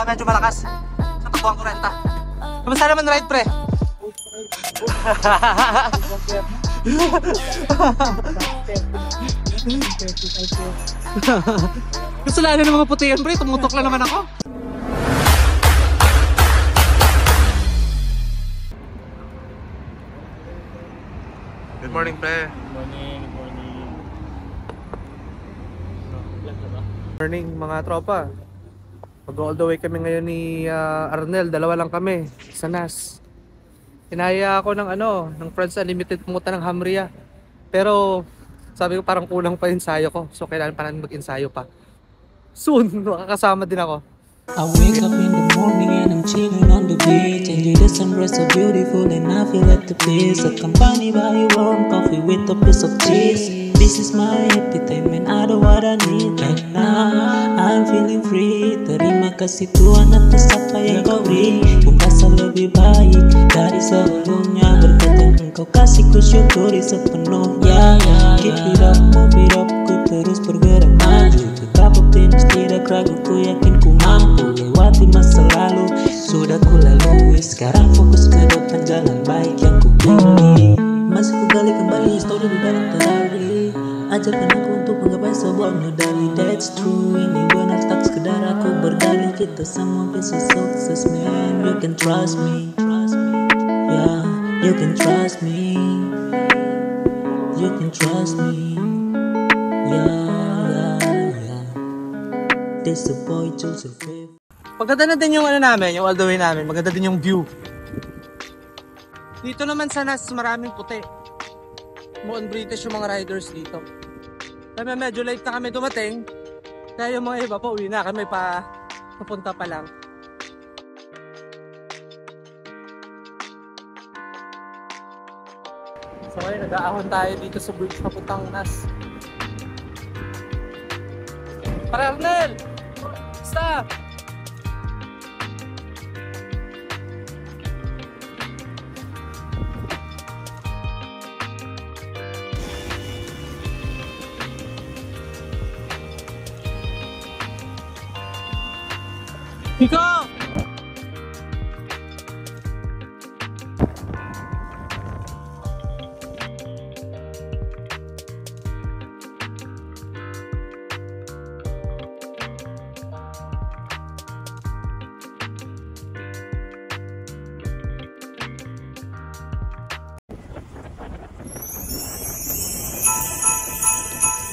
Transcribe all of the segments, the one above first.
kaya medyo malakas sa pagbuhang kurenta. Kamusta naman ride, pre? Kasalanan ng mga putihan, pre. Tumutok lang naman ako. Good morning, pre. Good morning. Morning, mga tropa. Mag-all the way kami ngayon ni Arnel. Dalawa lang kami sa NAS. Hinaya ako ng Friends Unlimited pumunta ng Hamria. Pero sabi ko parang kulang pa yung ensayo ko. So kailangan pa namin mag-ensayo pa. Soon, makakasama din ako. I wake up in the morning and I'm chilling on the beach. And the sunrise so beautiful and I feel at the peace. Accompanied by a warm coffee with a piece of cheese. This is my happy time and I know what I need right now. I'm feeling free. Terima kasih Tuhan atas apa yang kau beri. Kung rasa lebih baik dari sebelumnya. Berkat yang engkau kasih ku syukuri sepenuhnya. Keep it up, move it up. Ku terus bergerak maju. Tetap optimis, tidak ragu. Ku yakin ku mampu lewati masa lalu. Sudah ku lalui. Sekarang fokus ke depan jalan baik yang ku pilih. Masih ku gali kembali histori di dalam terari. Ajarkan aku untuk menggapai sebuah medali. That's true, ini benar tak sekedar aku berdalih. Kita semua bisa sukses, man. You can trust me, yeah. You can trust me, you can trust me, yeah. This a boy Joseph. Maganda na din yung namin, yung all the way namin. Maganda din yung view. Dito naman sa NAS, maraming puti. Mukhang British yung mga riders dito. Kaya medyo late na kami dumating. Kaya yung mga iba pa uwi na kami pa papunta pa lang. So ngayon nag-aahon tayo dito sa bridge papuntang NAS. Para Arnel! Stop! Iko!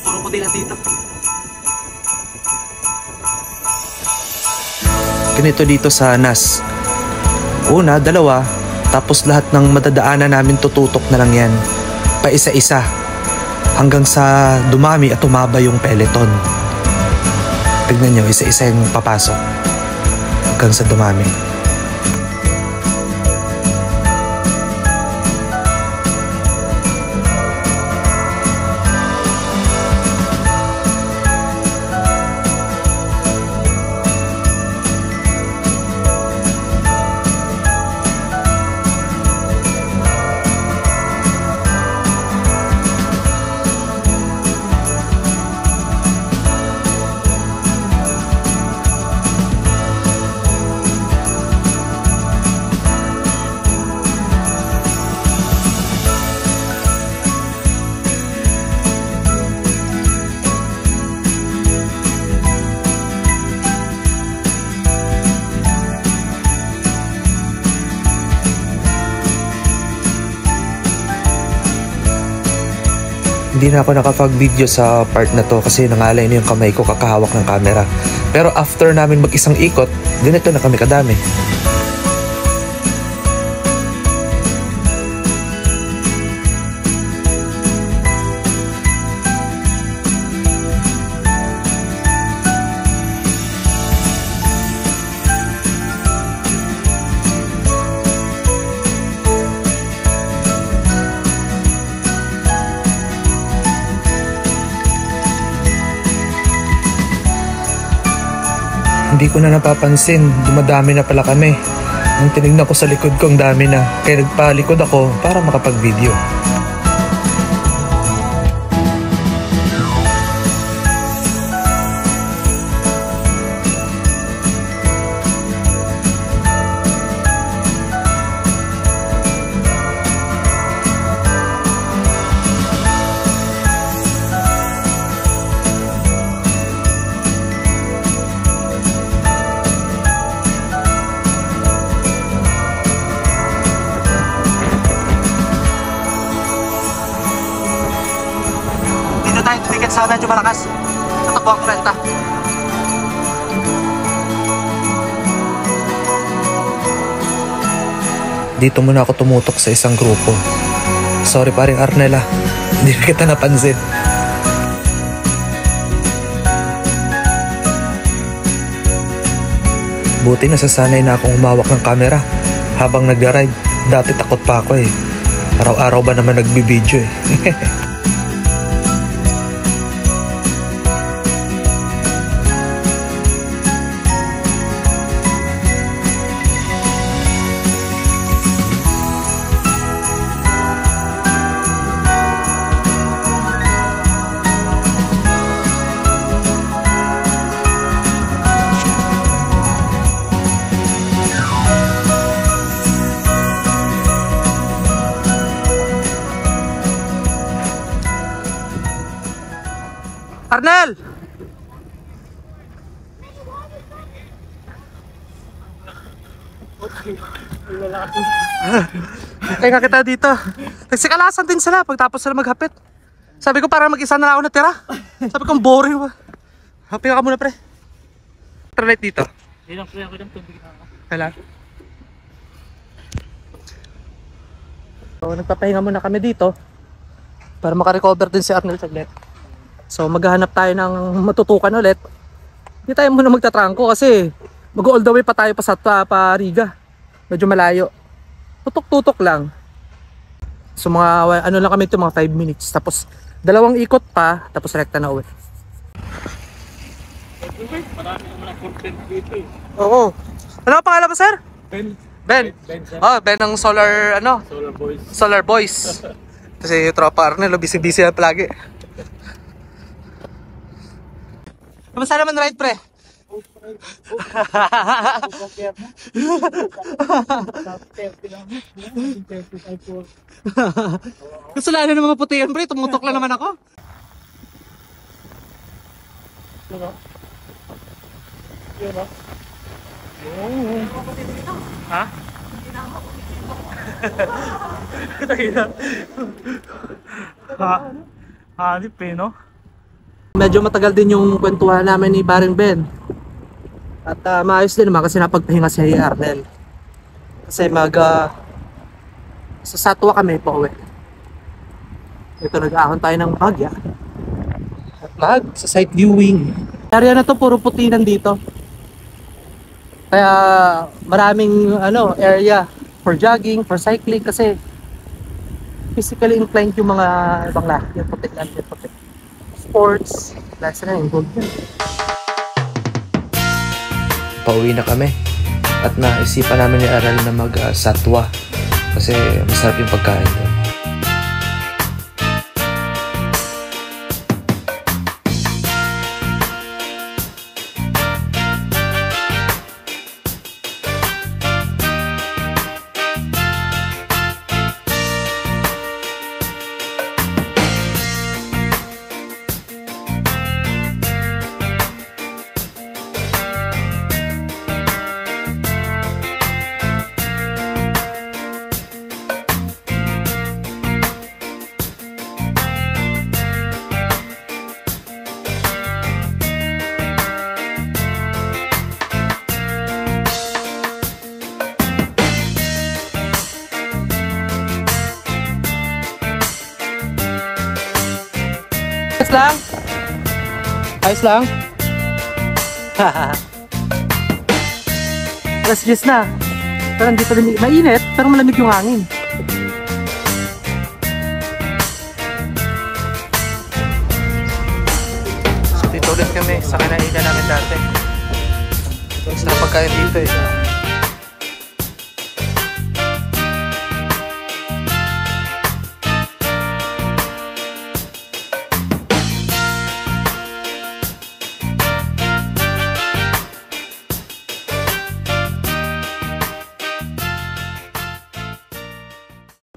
Puro puti na dito. Ganito dito sa NAS. Una, dalawa, tapos lahat ng madadaanan namin tututok na lang yan. Paisa-isa. Hanggang sa dumami at tumaba yung peloton. Tignan nyo, isa-isa yung papasok. Hanggang sa dumami. Hindi na ako nakapag-video sa part na to kasi nangalay na yung kamay ko kakahawak ng camera. Pero after namin mag-isang ikot, ganito na kami kadami. Hindi ko na napapansin, dumadami na pala kami. Nung tinignan ko sa likod ko, ang dami na. Kaya nagpalikod ako para makapag-video. ticket sa medyo malakas. Tatakbo ang 40. Dito muna ako tumutok sa isang grupo. Sorry paring Arnel ah, hindi na kita napansin. Buti nasasanay na akong humawak ng camera habang nag-ride. Dati takot pa ako eh. Araw-araw ba naman nagbibideo eh. Arnel! Kaya nga kita dito. Nagsikalasan din sila pagtapos sila maghapit. Sabi ko parang mag-isa na lang ako natira. Sabi ko boring ba. Happy ka muna pre. Tralight dito. Ilang pre ako ng tubig na ako. Kailan? So nagpapahinga muna kami dito para makarecover din si Arnel saglit. So maghahanap tayo ng matutukan ulit. Hindi tayo muna magtatrangko kasi mag-all the way pa tayo pa Riga. Medyo malayo. Tutok-tutok lang. So mga ano lang kami ito, mga 5 minutes. Tapos dalawang ikot pa, tapos rekta na uwi. Marami naman ang content dito eh. Oo. Ano ang pangalan mo sir? Ben. Ben. Oh, Ben ng Solar ano? Solar Boys. Solar Boys. Kasi yung tropa Arnel, busy-busy na palagi. Kamusta naman ride pre? Kasalanan ng mga putihan pre, tumutok lang naman ako. Ha? Hanip eh no? Medyo matagal din yung kwentuhan namin ni Paring Ben. At maayos din naman kasi napagpahinga si Arnel. Kasi sa Satwa kami pa uwi. Ito nag-ahon tayo ng Bagya. At sa site viewing. Area na to puro puti nandito. Kaya maraming area for jogging, for cycling kasi physically inclined yung mga ibang lahat. Yung puti lang, yung puti. Sports, lasa na yung gold yun. Pauwi na kami at naisipan namin ni Aral na mag-Satwa kasi masarap yung pagkain doon. Ayos lang? Ayos lang? Alas 10 na. Pero hindi pa rin mainit, pero malamig yung hangin. So dito ulit kami sa kinainan namin dati. Sarap pagkain dito eh.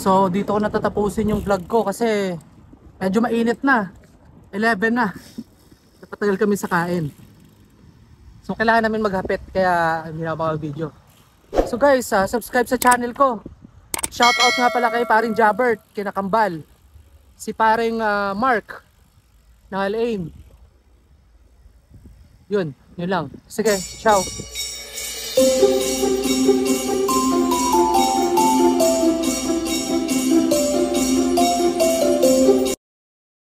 So dito ko natatapusin yung vlog ko kasi medyo mainit na. 11 na. Napatagal kami sa kain. So kailangan namin maghapit kaya hindi na ako mag-video. So guys, subscribe sa channel ko. Shoutout nga pala kay paring Jabert, kinakambal. Si paring Mark ng Al-Ain. Yun lang. Sige, ciao.